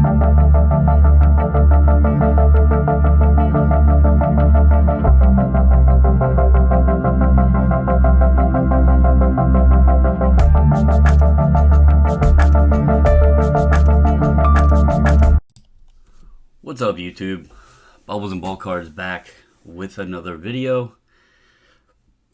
What's up, YouTube? Bubbles and Ball Cards back with another video.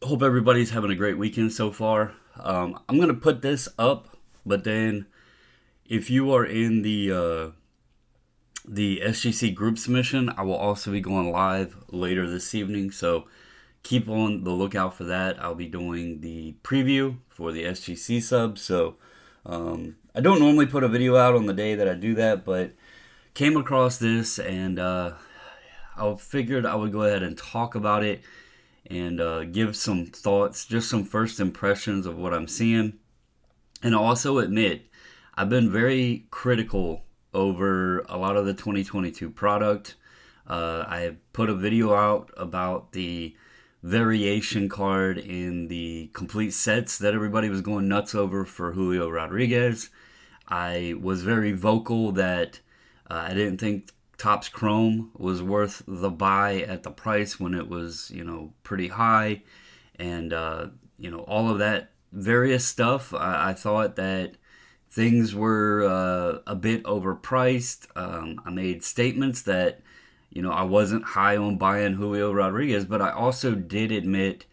Hope everybody's having a great weekend so far. I'm gonna put this up, but then if you are in the SGC group submission, I will also be going live later this evening. So keep on the lookout for that. I'll be doing the preview for the SGC sub. So I don't normally put a video out on the day that I do that, but came across this and I figured I would go ahead and talk about it and give some thoughts, just some first impressions of what I'm seeing. And I'll also admit, I've been very critical over a lot of the 2022 product. I have put a video out about the variation card in the complete sets that everybody was going nuts over for Julio Rodriguez. I was very vocal that I didn't think Topps Chrome was worth the buy at the price when it was, pretty high. And, all of that various stuff. I thought that things were a bit overpriced. I made statements that, I wasn't high on buying Julio Rodriguez, but I also did admit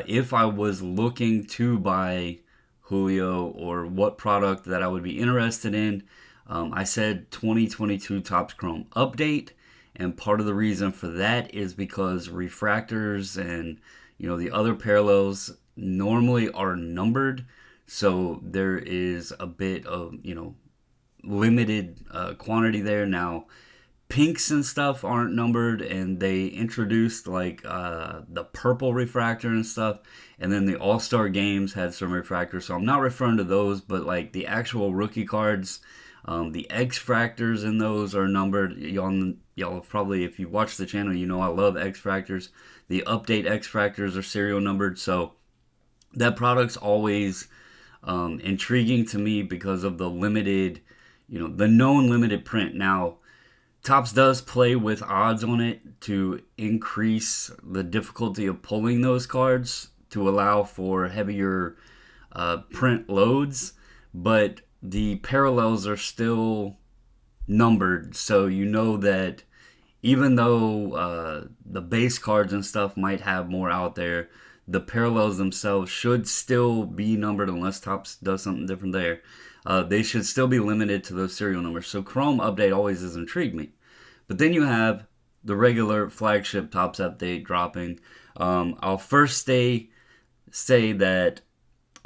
if I was looking to buy Julio or what product that I would be interested in, I said 2022 Topps Chrome update, and part of the reason for that is because refractors and the other parallels normally are numbered, so there is a bit of limited quantity there. Now pinks and stuff aren't numbered, and they introduced like the purple refractor and stuff, and then the All-Star games had some refractors, so I'm not referring to those, but like the actual rookie cards. The X-Fractors in those are numbered. Y'all probably, if you watch the channel, I love X-Fractors. The update X-Fractors are serial numbered, so that product's always intriguing to me because of the limited, the known limited print. Now, Topps does play with odds on it to increase the difficulty of pulling those cards to allow for heavier print loads, but the parallels are still numbered, so that even though the base cards and stuff might have more out there, the parallels themselves should still be numbered unless Topps does something different there. They should still be limited to those serial numbers. So Chrome update always has intrigued me. But then you have the regular flagship Topps update dropping. I'll first say that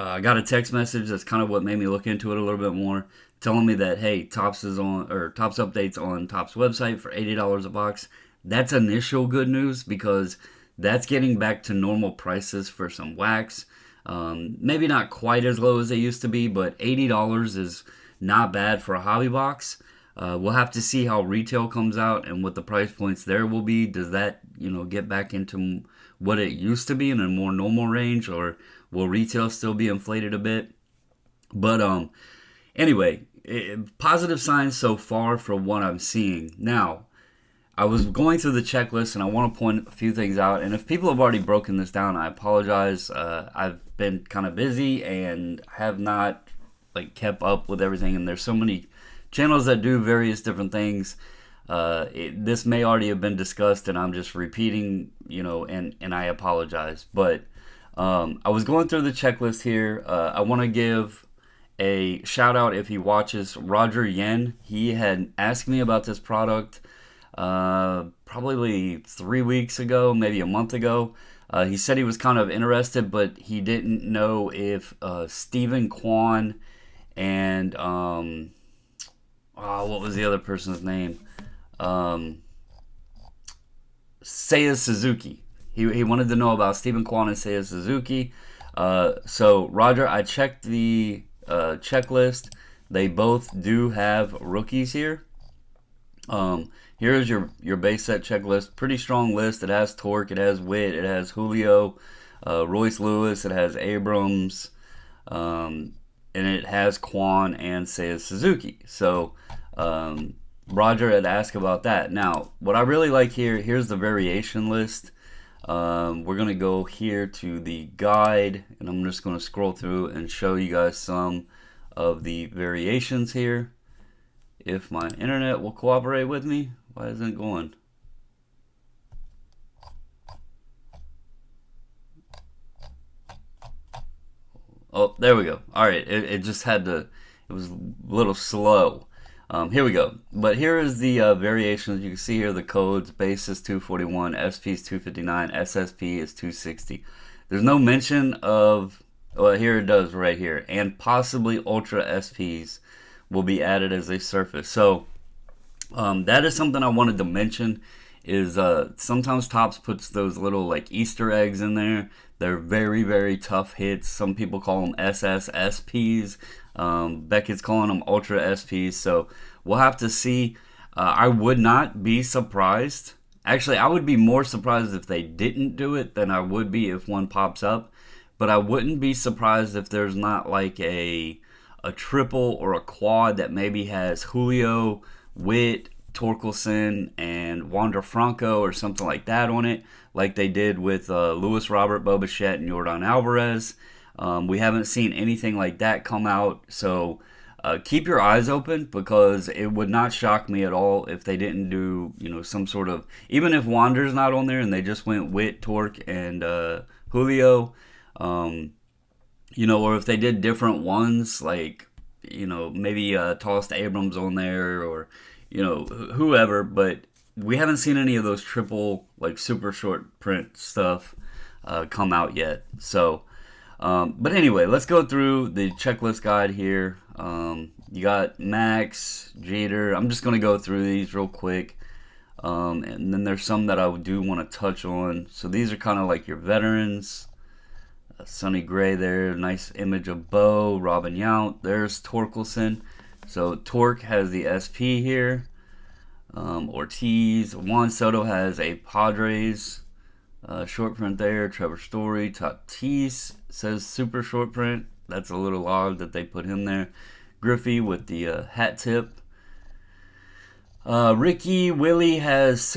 I got a text message. That's kind of what made me look into it a little bit more, telling me that, hey, Topps updates on Topps website for $80 a box. That's initial good news because that's getting back to normal prices for some wax. Maybe not quite as low as they used to be, but $80 is not bad for a hobby box. We'll have to see how retail comes out and what the price points there will be. Does that, get back into what it used to be in a more normal range, or will retail still be inflated a bit? But anyway, positive signs so far for what I'm seeing. Now, I was going through the checklist and I want to point a few things out. And if people have already broken this down, I apologize. I've been kind of busy and have not kept up with everything. And there's so many channels that do various different things. This may already have been discussed and I'm just repeating, and I apologize. But I was going through the checklist here. I want to give a shout out if he watches, Roger Yen. He had asked me about this product probably 3 weeks ago, maybe a month ago. He said he was kind of interested, but he didn't know if Stephen Kwan and what was the other person's name? Seiya Suzuki. He wanted to know about Stephen Kwan and Seiya Suzuki. So Roger, I checked the checklist. They both do have rookies here. Here's your base set checklist. Pretty strong list. It has Torque, it has Witt, it has Julio, Royce Lewis, it has Abrams, and it has Kwan and Seiya Suzuki. So Roger had asked about that. Now, what I really like here, here's the variation list. We're going to go here to the guide, and I'm just going to scroll through and show you guys some of the variations here. If my internet will cooperate with me. Why isn't it going? Oh, there we go. All right, it just had to, it was a little slow. Here we go. But here is the variations. You can see here the codes. Base is 241, SP is 259, SSP is 260. There's no mention of, well, here it does right here. And possibly Ultra SPs will be added as they surface. So that is something I wanted to mention. Is sometimes Topps puts those little like Easter eggs in there. They're very, very tough hits. Some people call them SSSPs. Beckett's calling them Ultra SPs. So we'll have to see. I would not be surprised. Actually, I would be more surprised if they didn't do it than I would be if one pops up. But I wouldn't be surprised if there's not like a triple or a quad that maybe has Julio, Witt, Torkelson, and Wander Franco or something like that on it, like they did with Luis Robert, Bo Bichette, and Yordan Alvarez. We haven't seen anything like that come out, so keep your eyes open, because it would not shock me at all if they didn't do, some sort of, even if Wander's not on there and they just went Witt, Torque, and Julio, or if they did different ones, like, maybe tossed Abrams on there, or whoever, but we haven't seen any of those triple, like, super short print stuff come out yet. So, but anyway, let's go through the checklist guide here. You got Max, Jeter. I'm just going to go through these real quick. And then there's some that I do want to touch on. So these are kind of like your veterans. Sonny Gray there, nice image of Bo, Robin Yount. There's Torkelson. So Torque has the SP here. Ortiz, Juan Soto has a Padres short print there. Trevor Story, Tatis says super short print. That's a little odd that they put him there. Griffey with the hat tip. Ricky Willie has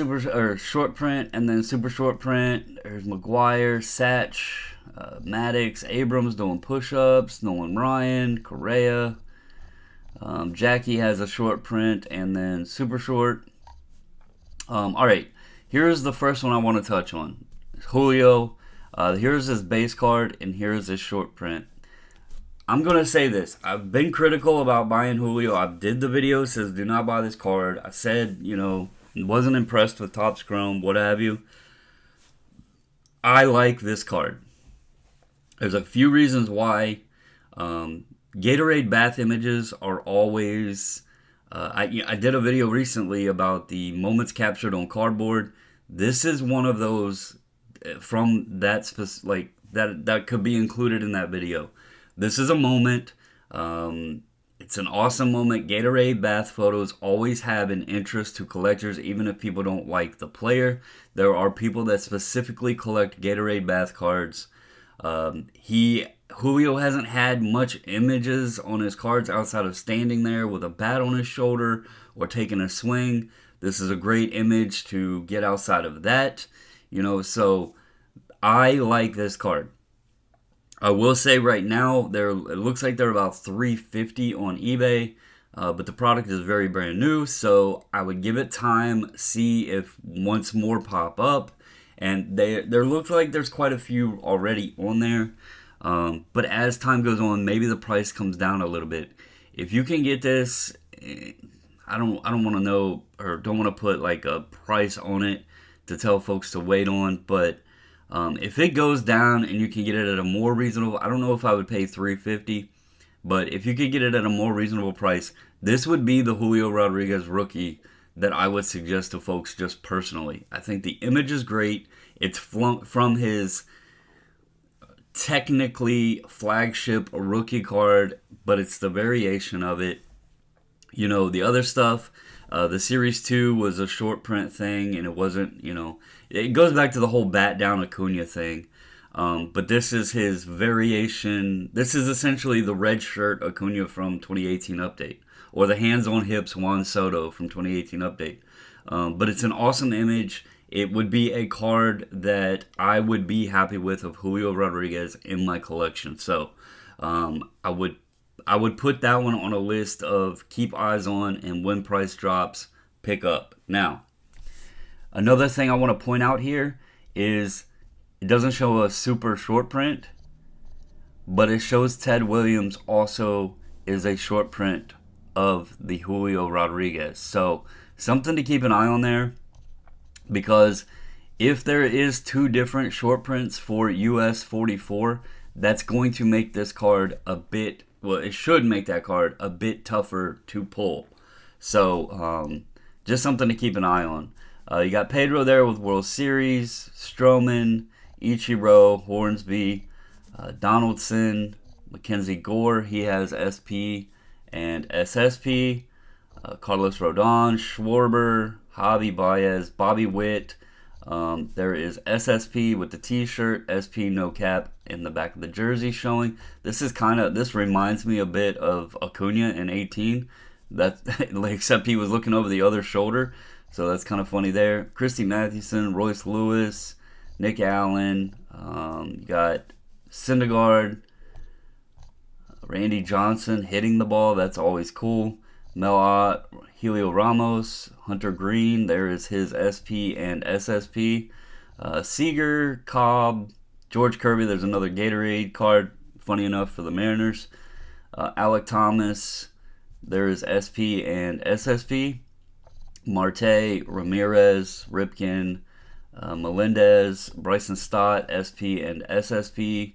short print and then super short print. There's McGuire, Satch, Maddox, Abrams doing push-ups. Nolan Ryan, Correa. Jackie has a short print and then super short. All right, here's the first one I want to touch on. Julio. Here's his base card and here's his short print. I'm going to say this. I've been critical about buying Julio. I did the video, says do not buy this card. I said, wasn't impressed with Topps Chrome, what have you. I like this card. There's a few reasons why. Gatorade bath images are always... I did a video recently about the moments captured on cardboard. This is one of those from that that could be included in that video. This is a moment. It's an awesome moment. Gatorade bath photos always have an interest to collectors, even if people don't like the player. There are people that specifically collect Gatorade bath cards. Julio hasn't had much images on his cards outside of standing there with a bat on his shoulder or taking a swing. This is a great image to get outside of that, so I like this card. I will say right now, it looks like they're about $350 on eBay, but the product is very brand new, so I would give it time, see if once more pop up, and there looks like there's quite a few already on there. But as time goes on, maybe the price comes down a little bit. If you can get this, I don't want to know, or don't want to put like a price on it to tell folks to wait on. But if it goes down and you can get it at a more reasonable, I don't know if I would pay $350, but if you could get it at a more reasonable price, this would be the Julio Rodriguez rookie that I would suggest to folks just personally. I think the image is great. It's from his technically flagship rookie card, but it's the variation of it. The other stuff, the Series 2 was a short print thing, and it wasn't, it goes back to the whole bat down Acuna thing. But this is his variation. This is essentially the red shirt Acuna from 2018 update. or the Hands on Hips Juan Soto from 2018 update. But it's an awesome image. It would be a card that I would be happy with of Julio Rodriguez in my collection. So I would put that one on a list of keep eyes on, and when price drops, pick up. Now, another thing I want to point out here is it doesn't show a super short print, but it shows Ted Williams also is a short print of the Julio Rodriguez. So something to keep an eye on there, because if there is two different short prints for US 44, that's going to make this card a bit, well, it should make that card a bit tougher to pull. So just something to keep an eye on. You got Pedro there with World Series, Stroman, Ichiro, Hornsby, Donaldson, Mackenzie Gore, he has SP and SSP, Carlos Rodon, Schwarber, Javi Baez, Bobby Witt. There is SSP with the t-shirt, SP no cap in the back of the jersey showing. This reminds me a bit of Acuna in 18. Except he was looking over the other shoulder. So that's kind of funny there. Christy Mathewson, Royce Lewis, Nick Allen. You got Syndergaard, Randy Johnson hitting the ball. That's always cool. Mel Ott, Helio Ramos, Hunter Green. There is his SP and SSP. Seager, Cobb, George Kirby. There's another Gatorade card, funny enough, for the Mariners. Alec Thomas. There is SP and SSP. Marte, Ramirez, Ripken, Melendez, Bryson Stott, SP and SSP.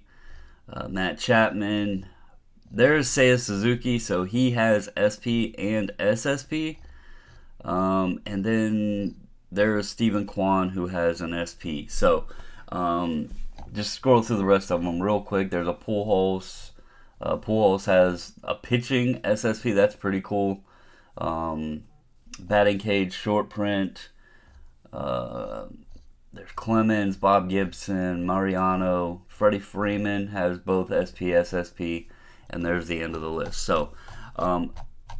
Matt Chapman. There's Seiya Suzuki, so he has SP and SSP. And then there's Stephen Kwan, who has an SP. So just scroll through the rest of them real quick. There's a Pujols. Pujols has a pitching SSP. That's pretty cool. Batting cage short print. There's Clemens, Bob Gibson, Mariano. Freddie Freeman has both SP, SSP. And there's the end of the list. So,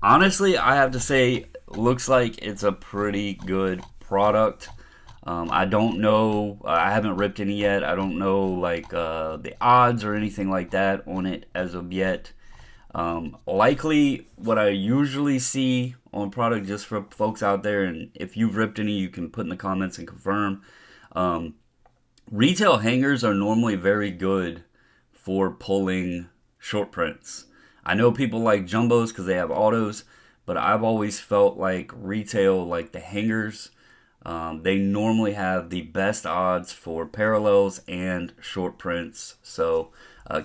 honestly, I have to say, looks like it's a pretty good product. I don't know. I haven't ripped any yet. I don't know, like, the odds or anything like that on it as of yet. Likely, what I usually see on product, just for folks out there, and if you've ripped any, you can put in the comments and confirm. Retail hangers are normally very good for pulling short prints. I know people like jumbos because they have autos, but I've always felt like retail, like the hangers, they normally have the best odds for parallels and short prints. So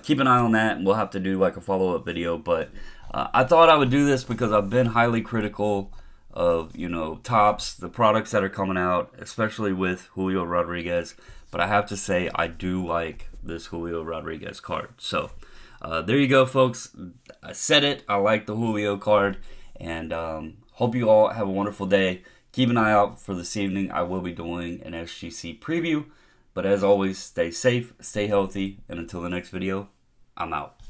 keep an eye on that, and we'll have to do like a follow-up video. But I thought I would do this because I've been highly critical of, Topps, the products that are coming out, especially with Julio Rodriguez. But I have to say, I do like this Julio Rodriguez card. So there you go, folks. I said it. I like the Julio card. And hope you all have a wonderful day. Keep an eye out for this evening. I will be doing an SGC preview. But as always, stay safe, stay healthy. And until the next video, I'm out.